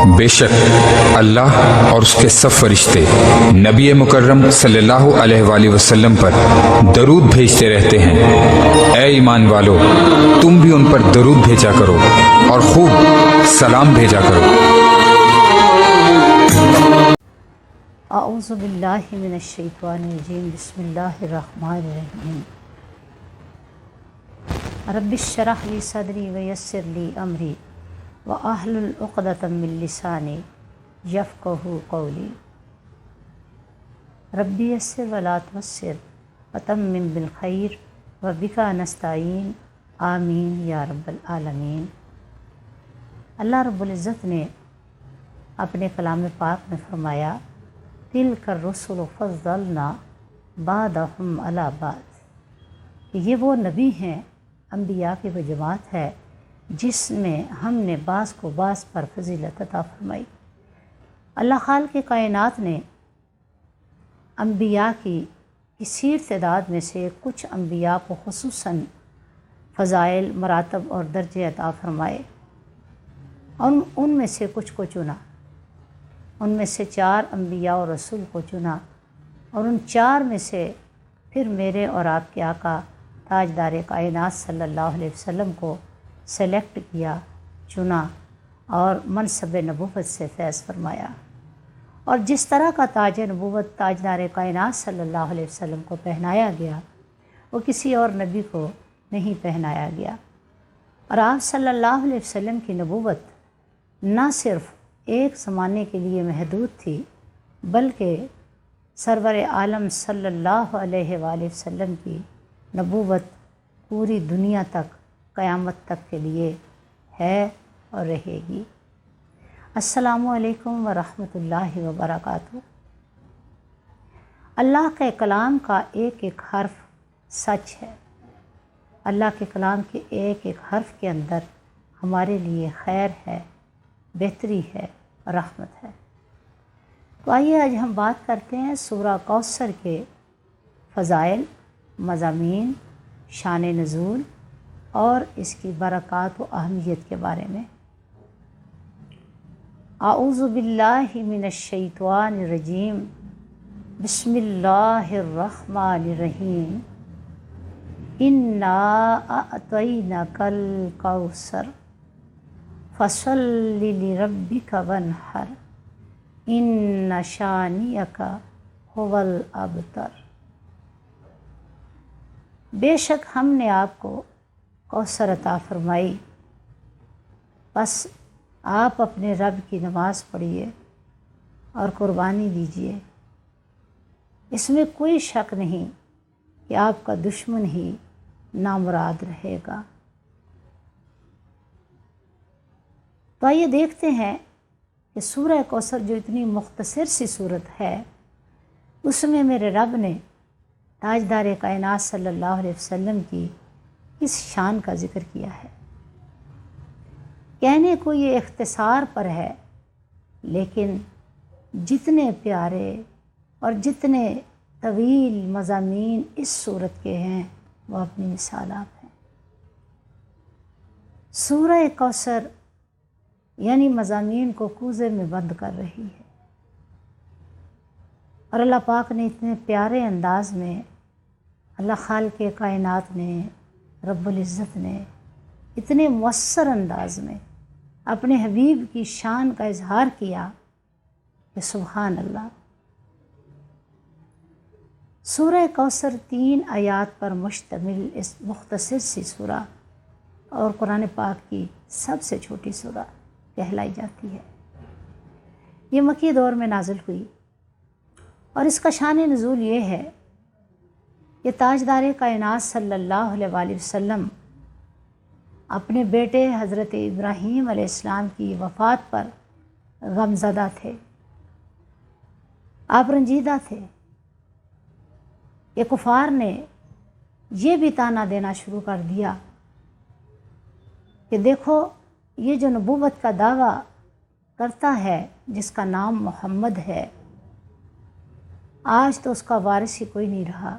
بے شک اللہ اور اس کے سب فرشتے نبی مکرم صلی اللہ علیہ وآلہ وسلم پر درود بھیجتے رہتے ہیں۔ اے ایمان والو، تم بھی ان پر درود بھیجا کرو اور خوب سلام بھیجا کرو۔ اعوذ باللہ من الشیطان الرجیم، بسم اللہ الرحمن الرحیم۔ رب اشرح لی صدری ویسر لی امری واحلل عقدۃ من لسانی یفقہوا قولی۔ ربی یسر ولا تعسر وتمم بالخیر وبک نستعین، آمین یا رب العالمین۔ اللہ رب العزت نے اپنے کلام پاک میں فرمایا، تلک الرسل فضلنا بعضهم علی بعض، کہ یہ وہ نبی ہیں، انبیاء کی وہ جماعت ہے جس میں ہم نے بعض کو بعض پر فضیلت عطا فرمائی۔ اللہ خالق کائنات نے انبیاء کی کثیر تعداد میں سے کچھ انبیاء کو خصوصاً فضائل، مراتب اور درجے عطا فرمائے، اور ان میں سے کچھ کو چنا۔ ان میں سے 4 انبیاء اور رسول کو چنا، اور ان 4 میں سے پھر میرے اور آپ کے آقا تاجدار کائنات صلی اللہ علیہ وسلم کو سلیکٹ کیا، چنا اور منصب نبوت سے فیض فرمایا۔ اور جس طرح کا تاج نبوت تاجدار کائنات صلی اللہ علیہ وسلم کو پہنایا گیا، وہ کسی اور نبی کو نہیں پہنایا گیا۔ اور آپ صلی اللہ علیہ وسلم کی نبوت نہ صرف ایک زمانے کے لیے محدود تھی، بلکہ سرور عالم صلی اللہ علیہ وآلہ وسلم کی نبوت پوری دنیا تک، قیامت تک کے لیے ہے اور رہے گی۔ السلام علیکم ورحمۃ اللہ وبرکاتہ۔ اللہ کے کلام کا ایک ایک حرف سچ ہے۔ اللہ کے کلام کے ایک ایک حرف کے اندر ہمارے لیے خیر ہے، بہتری ہے، رحمت ہے۔ تو آئیے آج ہم بات کرتے ہیں سورہ کوثر کے فضائل، مضامین، شان نزول اور اس کی برکات و اہمیت کے بارے میں۔ اعوذ باللہ من الشیطان الرجیم، بسم اللہ الرحمن الرحیم۔ انا اعطیناک الکوثر فصل لربک وانحر ان شانئک هو الابتر۔ بے شک ہم نے آپ کو کوثر عطا فرمائی، بس آپ اپنے رب کی نماز پڑھیے اور قربانی دیجیے۔ اس میں کوئی شک نہیں کہ آپ کا دشمن ہی نامراد رہے گا۔ تو آئیے دیکھتے ہیں کہ سورہ کوثر جو اتنی مختصر سی صورت ہے، اس میں میرے رب نے تاجدار کائنات صلی اللہ علیہ وسلم کی اس شان کا ذکر کیا ہے۔ کہنے کو یہ اختصار پر ہے، لیکن جتنے پیارے اور جتنے طویل مضامین اس صورت کے ہیں وہ اپنی مثالات ہیں۔ سورہ کوثر یعنی مضامین کو کوزے میں بند کر رہی ہے، اور اللہ پاک نے اتنے پیارے انداز میں، اللہ خالق کائنات نے، رب العزت نے اتنے مؤثر انداز میں اپنے حبیب کی شان کا اظہار کیا کہ سبحان اللہ۔ سورہ کوثر 3 آیات پر مشتمل اس مختصر سی سورہ اور قرآن پاک کی سب سے چھوٹی سورہ کہلائی جاتی ہے۔ یہ مکی دور میں نازل ہوئی، اور اس کا شان نزول یہ ہے کہ تاجدار کائنات صلی اللہ علیہ وآلہ وسلم اپنے بیٹے حضرت ابراہیم علیہ السلام کی وفات پر غمزدہ تھے، آپ رنجیدہ تھے کہ کفار نے یہ بھی طعنہ دینا شروع کر دیا کہ دیکھو یہ جو نبوت کا دعویٰ کرتا ہے، جس کا نام محمد ہے، آج تو اس کا وارث ہی کوئی نہیں رہا،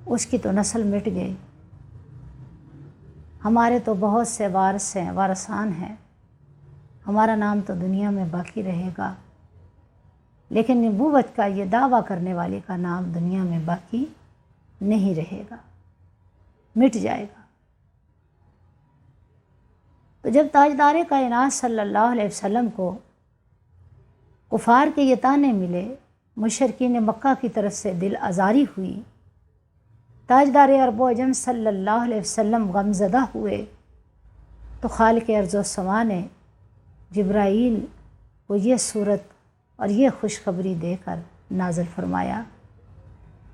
اس کی تو نسل مٹ گئی، ہمارے تو بہت سے وارث ہیں، وارثان ہیں، ہمارا نام تو دنیا میں باقی رہے گا، لیکن نبوت کا یہ دعویٰ کرنے والے کا نام دنیا میں باقی نہیں رہے گا، مٹ جائے گا۔ تو جب تاجدار کائنات صلی اللہ علیہ وسلم کو کفار کے یہ طعنے ملے، مشرکین مکہ کی طرف سے دل آزاری ہوئی، تاجدار عرب و عجم صلی اللہ علیہ وسلم غمزدہ ہوئے، تو خالق ارض و سما نے جبرائیل کو یہ صورت اور یہ خوشخبری دے کر نازل فرمایا۔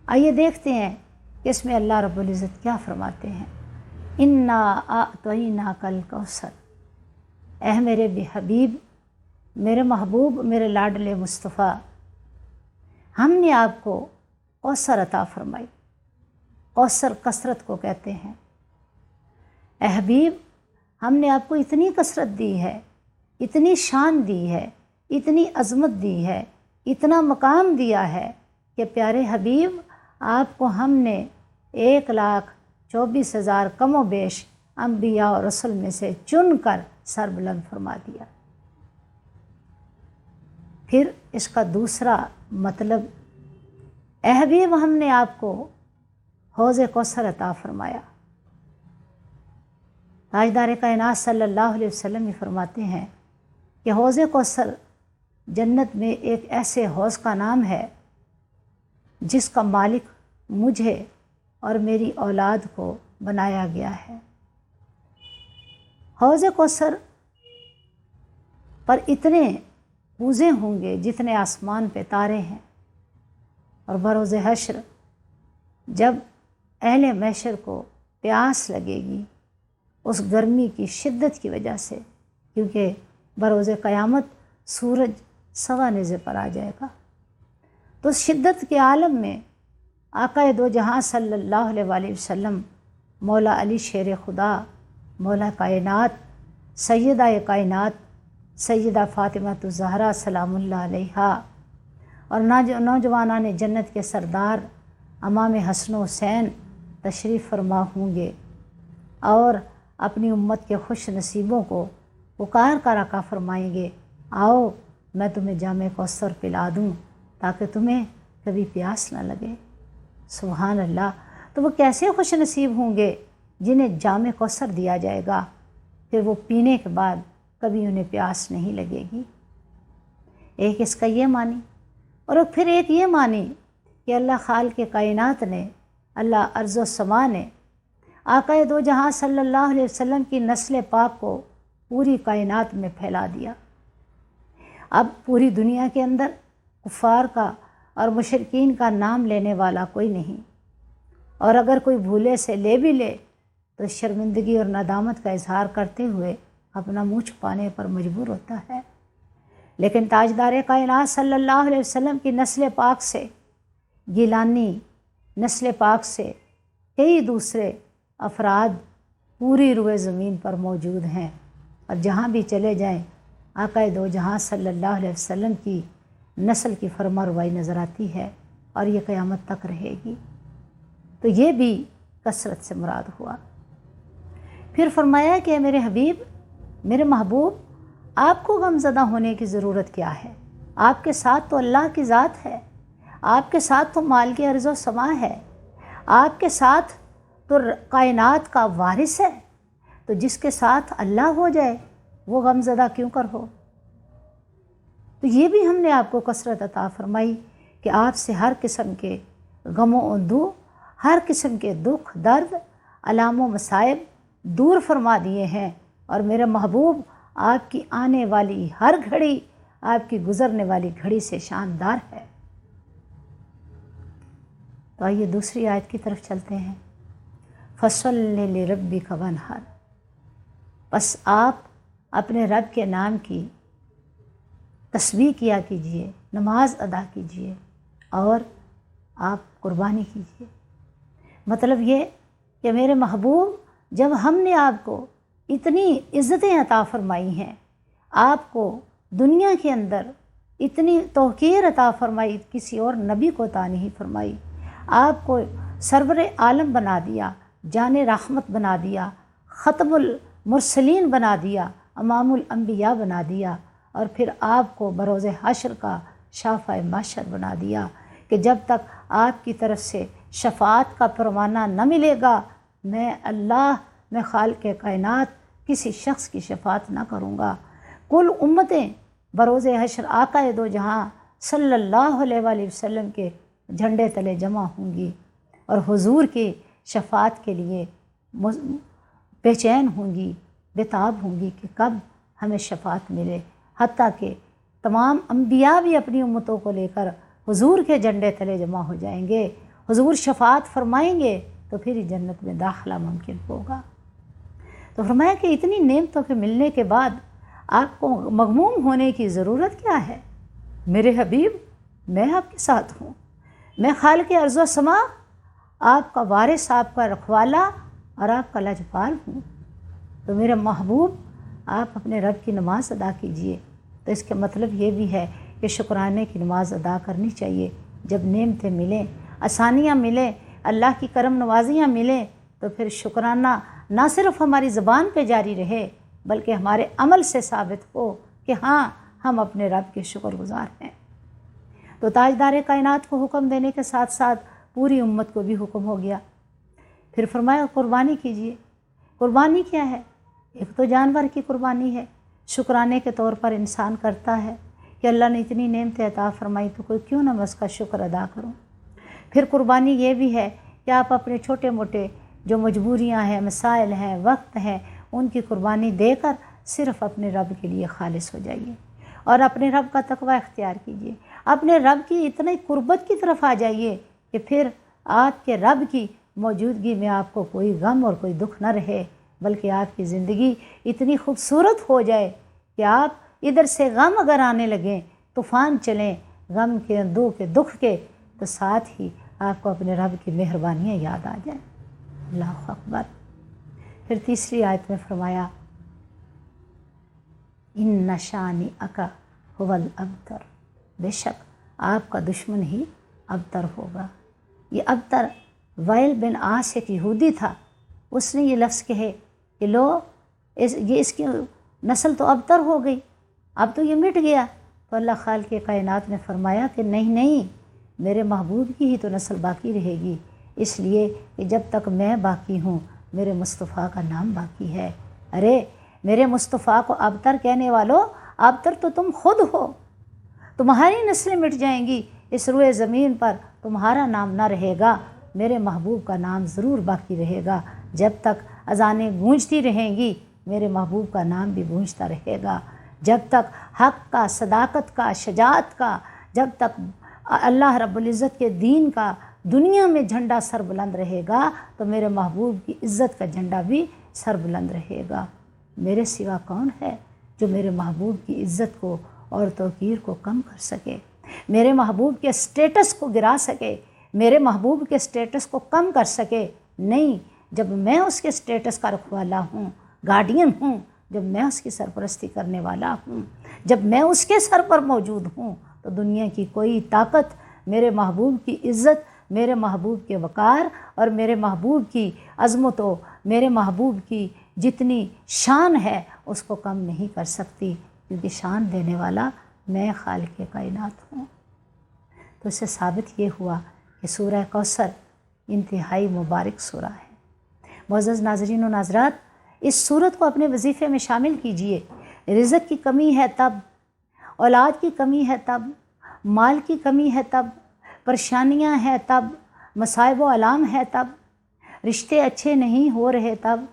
آئیے دیکھتے ہیں کہ اس میں اللہ رب العزت کیا فرماتے ہیں۔ انا اعطیناک الکوثر، اے میرے حبیب، میرے محبوب، میرے لاڈلے مصطفیٰ، ہم نے آپ کو کوثر عطا فرمائی۔ کوثر کثرت کو کہتے ہیں۔ اے حبیب، ہم نے آپ کو اتنی کثرت دی ہے، اتنی شان دی ہے، اتنی عظمت دی ہے، اتنا مقام دیا ہے کہ پیارے حبیب آپ کو ہم نے 1,24,000 کم و بیش انبیاء اور رسل میں سے چن کر سر بلند فرما دیا۔ پھر اس کا دوسرا مطلب، اے حبیب ہم نے آپ کو حوض کوثر عطا فرمایا۔ تاجدار کائنات صلی اللہ علیہ وسلم یہ فرماتے ہیں کہ حوض کوثر جنت میں ایک ایسے حوض کا نام ہے جس کا مالک مجھے اور میری اولاد کو بنایا گیا ہے۔ حوض کوثر پر اتنے کوزے ہوں گے جتنے آسمان پہ تارے ہیں، اور بروز حشر جب اہل محشر کو پیاس لگے گی اس گرمی کی شدت کی وجہ سے، کیونکہ بروز قیامت سورج سوا نیزے پر آ جائے گا، تو شدت کے عالم میں آقا دو جہاں صلی اللہ علیہ وآلہ وسلم، مولا علی شیر خدا، مولا کائنات، سیدہ کائنات سیدہ فاطمہ الزہرا سلام اللہ علیہا، اور نوجوانان جنت کے سردار امام حسن و حسین تشریف فرما ہوں گے، اور اپنی امت کے خوش نصیبوں کو پکار کر آقا فرمائیں گے، آؤ میں تمہیں جام کوثر پلا دوں تاکہ تمہیں کبھی پیاس نہ لگے۔ سبحان اللہ۔ تو وہ کیسے خوش نصیب ہوں گے جنہیں جام کوثر دیا جائے گا، پھر وہ پینے کے بعد کبھی انہیں پیاس نہیں لگے گی۔ ایک اس کا یہ معنی، اور پھر ایک یہ معنی کہ اللہ خالق کائنات نے، اللہ ارض و سما نے آقا دو جہاں صلی اللہ علیہ وسلم کی نسل پاک کو پوری کائنات میں پھیلا دیا۔ اب پوری دنیا کے اندر کفار کا اور مشرکین کا نام لینے والا کوئی نہیں، اور اگر کوئی بھولے سے لے بھی لے تو شرمندگی اور ندامت کا اظہار کرتے ہوئے اپنا منہ چھپانے پر مجبور ہوتا ہے۔ لیکن تاجدار کائنات صلی اللہ علیہ وسلم کی نسل پاک سے، گیلانی نسل پاک سے کئی دوسرے افراد پوری روئے زمین پر موجود ہیں، اور جہاں بھی چلے جائیں آقا دو جہاں صلی اللہ علیہ وسلم کی نسل کی فرما روائی نظر آتی ہے، اور یہ قیامت تک رہے گی۔ تو یہ بھی کثرت سے مراد ہوا۔ پھر فرمایا کہ میرے حبیب، میرے محبوب، آپ کو غمزدہ ہونے کی ضرورت کیا ہے؟ آپ کے ساتھ تو اللہ کی ذات ہے، آپ کے ساتھ تو مالک ارض و سما ہے، آپ کے ساتھ تو کائنات کا وارث ہے، تو جس کے ساتھ اللہ ہو جائے وہ غمزدہ کیوں کر ہو؟ تو یہ بھی ہم نے آپ کو کثرت عطا فرمائی کہ آپ سے ہر قسم کے غم و اندو، ہر قسم کے دکھ درد، الام و مصائب دور فرما دیے ہیں، اور میرے محبوب آپ کی آنے والی ہر گھڑی آپ کی گزرنے والی گھڑی سے شاندار ہے۔ تو آئیے دوسری آیت کی طرف چلتے ہیں۔ فَصَلِّ لِرَبِّكَ وَانْحَرْ، بس آپ اپنے رب کے نام کی تسبیح کیا کیجئے، نماز ادا کیجئے، اور آپ قربانی کیجئے۔ مطلب یہ کہ میرے محبوب، جب ہم نے آپ کو اتنی عزتیں عطا فرمائی ہیں، آپ کو دنیا کے اندر اتنی توقیر عطا فرمائی، کسی اور نبی کو عطا نہیں فرمائی، آپ کو سرور عالم بنا دیا، جان رحمت بنا دیا، ختم المرسلین بنا دیا، امام الانبیاء بنا دیا، اور پھر آپ کو بروز حشر کا شافع محشر بنا دیا کہ جب تک آپ کی طرف سے شفاعت کا پروانہ نہ ملے گا، میں اللہ، میں خالق کائنات کسی شخص کی شفاعت نہ کروں گا۔ کل امتیں بروز حشر آقا دو جہاں صلی اللہ علیہ وآلہ وسلم کے جھنڈے تلے جمع ہوں گی اور حضور کی شفاعت کے لیے بے چین ہوں گی، بےتاب ہوں گی کہ کب ہمیں شفاعت ملے۔ حتیٰ کہ تمام انبیاء بھی اپنی امتوں کو لے کر حضور کے جھنڈے تلے جمع ہو جائیں گے، حضور شفاعت فرمائیں گے تو پھر ہی جنت میں داخلہ ممکن ہوگا۔ تو فرمایا کہ اتنی نعمتوں کے ملنے کے بعد آپ کو مغموم ہونے کی ضرورت کیا ہے؟ میرے حبیب، میں آپ کے ساتھ ہوں، میں خالق ارض و سما، آپ کا وارث، آپ کا رکھوالا اور آپ کا لاجپال ہوں۔ تو میرے محبوب، آپ اپنے رب کی نماز ادا کیجئے۔ تو اس کا مطلب یہ بھی ہے کہ شکرانے کی نماز ادا کرنی چاہیے۔ جب نعمتیں ملیں، آسانیاں ملیں، اللہ کی کرم نوازیاں ملیں، تو پھر شکرانہ نہ صرف ہماری زبان پہ جاری رہے بلکہ ہمارے عمل سے ثابت ہو کہ ہاں، ہم اپنے رب کے شکر گزار ہیں۔ تو تاجدار کائنات کو حکم دینے کے ساتھ ساتھ پوری امت کو بھی حکم ہو گیا۔ پھر فرمایا قربانی کیجئے۔ قربانی کیا ہے؟ ایک تو جانور کی قربانی ہے، شکرانے کے طور پر انسان کرتا ہے کہ اللہ نے اتنی نعمتیں عطا فرمائی تو کوئی کیوں نہ میں اس کا شکر ادا کروں۔ پھر قربانی یہ بھی ہے کہ آپ اپنے چھوٹے موٹے جو مجبوریاں ہیں، مسائل ہیں، وقت ہیں، ان کی قربانی دے کر صرف اپنے رب کے لیے خالص ہو جائیے اور اپنے رب کا تقوی اختیار کیجیے، اپنے رب کی اتنی قربت کی طرف آ جائیے کہ پھر آپ کے رب کی موجودگی میں آپ کو کوئی غم اور کوئی دکھ نہ رہے، بلکہ آپ کی زندگی اتنی خوبصورت ہو جائے کہ آپ ادھر سے غم اگر آنے لگیں، طوفان چلیں غم کے، دکھ کے، تو ساتھ ہی آپ کو اپنے رب کی مہربانیاں یاد آ جائیں۔ اللہ اکبر۔ پھر تیسری آیت میں فرمایا ان شانئک ھو الابتر، بے شک آپ کا دشمن ہی ابتر ہوگا۔ یہ ابتر وائل بن عاص ایک یہودی تھا، اس نے یہ لفظ کہے کہ اس کی نسل تو ابتر ہو گئی، اب تو یہ مٹ گیا۔ تو اللہ خالق کائنات نے فرمایا کہ نہیں، میرے محبوب کی ہی تو نسل باقی رہے گی، اس لیے کہ جب تک میں باقی ہوں میرے مصطفیٰ کا نام باقی ہے۔ ارے میرے مصطفیٰ کو ابتر کہنے والو، ابتر تو تم خود ہو، تمہاری نسلیں مٹ جائیں گی، اس روئے زمین پر تمہارا نام نہ رہے گا، میرے محبوب کا نام ضرور باقی رہے گا۔ جب تک اذانیں گونجتی رہیں گی میرے محبوب کا نام بھی گونجتا رہے گا، جب تک حق کا، صداقت کا، شجاعت کا، جب تک اللہ رب العزت کے دین کا دنیا میں جھنڈا سر بلند رہے گا تو میرے محبوب کی عزت کا جھنڈا بھی سر بلند رہے گا۔ میرے سوا کون ہے جو میرے محبوب کی عزت کو اور توقیر کو کم کر سکے، میرے محبوب کے سٹیٹس کو گرا سکے، میرے محبوب کے سٹیٹس کو کم کر سکے؟ نہیں، جب میں اس کے سٹیٹس کا رکھوالا ہوں، گارڈین ہوں، جب میں اس کی سرپرستی کرنے والا ہوں، جب میں اس کے سر پر موجود ہوں، تو دنیا کی کوئی طاقت میرے محبوب کی عزت، میرے محبوب کے وقار اور میرے محبوب کی عظمت و میرے محبوب کی جتنی شان ہے اس کو کم نہیں کر سکتی، کیونکہ شان دینے والا میں خالق کائنات ہوں۔ تو اس سے ثابت یہ ہوا کہ سورہ کوثر انتہائی مبارک سورہ ہے۔ معزز ناظرین و ناظرات، اس سورت کو اپنے وظیفے میں شامل کیجئے۔ رزق کی کمی ہے تب، اولاد کی کمی ہے تب، مال کی کمی ہے تب، پریشانیاں ہیں تب، مصائب و آلام ہے تب، رشتے اچھے نہیں ہو رہے تب،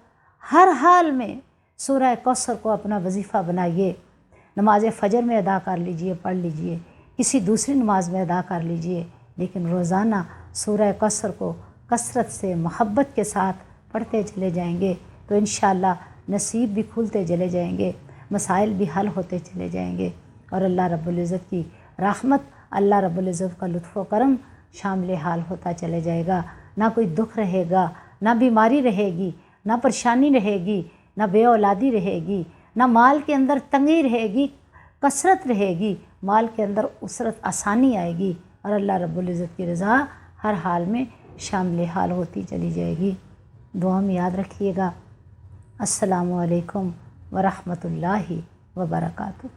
ہر حال میں سورہ کوثر کو اپنا وظیفہ بنائیے۔ نماز فجر میں ادا کر لیجئے، پڑھ لیجئے، کسی دوسری نماز میں ادا کر لیجئے، لیکن روزانہ سورہ کوثر کو کثرت سے محبت کے ساتھ پڑھتے چلے جائیں گے تو انشاءاللہ نصیب بھی کھلتے چلے جائیں گے، مسائل بھی حل ہوتے چلے جائیں گے، اور اللہ رب العزت کی رحمت، اللہ رب العزت کا لطف و کرم شامل حال ہوتا چلے جائے گا۔ نہ کوئی دکھ رہے گا، نہ بیماری رہے گی، نہ پریشانی رہے گی، نہ بے اولادی رہے گی، نہ مال کے اندر تنگی رہے گی، کثرت رہے گی، مال کے اندر اسرت، آسانی آئے گی، اور اللہ رب العزت کی رضا ہر حال میں شامل حال ہوتی چلی جائے گی۔ دعا میں یاد رکھیے گا۔ السلام علیکم ورحمۃ اللہ وبرکاتہ۔